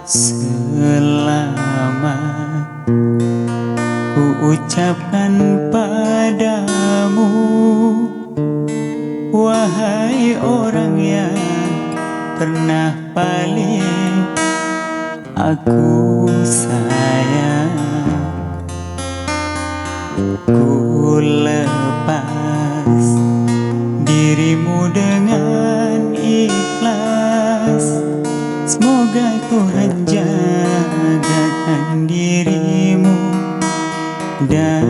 Selamat ku ucapkan padamu, wahai orang yang pernah paling aku sayang. Ku lepas dirimu dengan ikhlas. Semoga Tuhan jagakan dirimu dan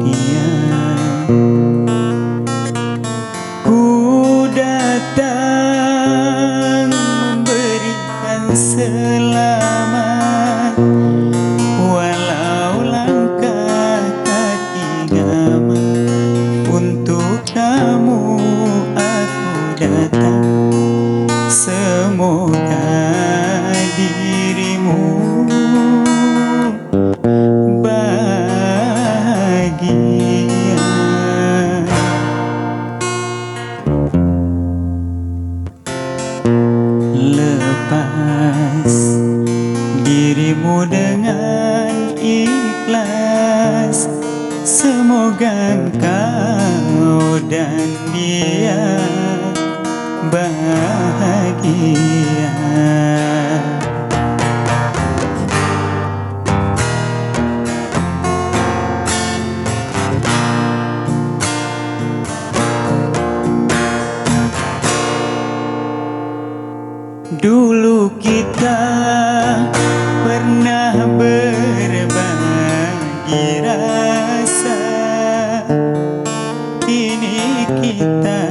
dia. Ku datang memberikan selamat, walau langkah kaki gaman. Untuk kamu aku datang. Semoga dirimu bahagia. Lepas dirimu dengan ikhlas. Semoga engkau dan dia bahagia. Dulu kita pernah berbagi rasa, kini kita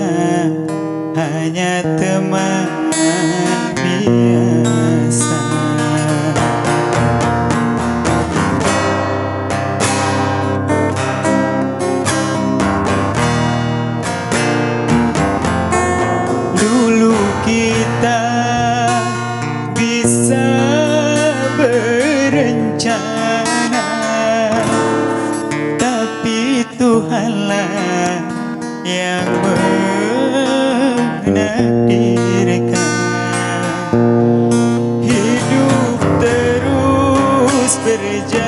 hanya teman biasa. Dulu kita bisa berencana, tapi Tuhanlah yang menakdirkan. Hidup terus berjalan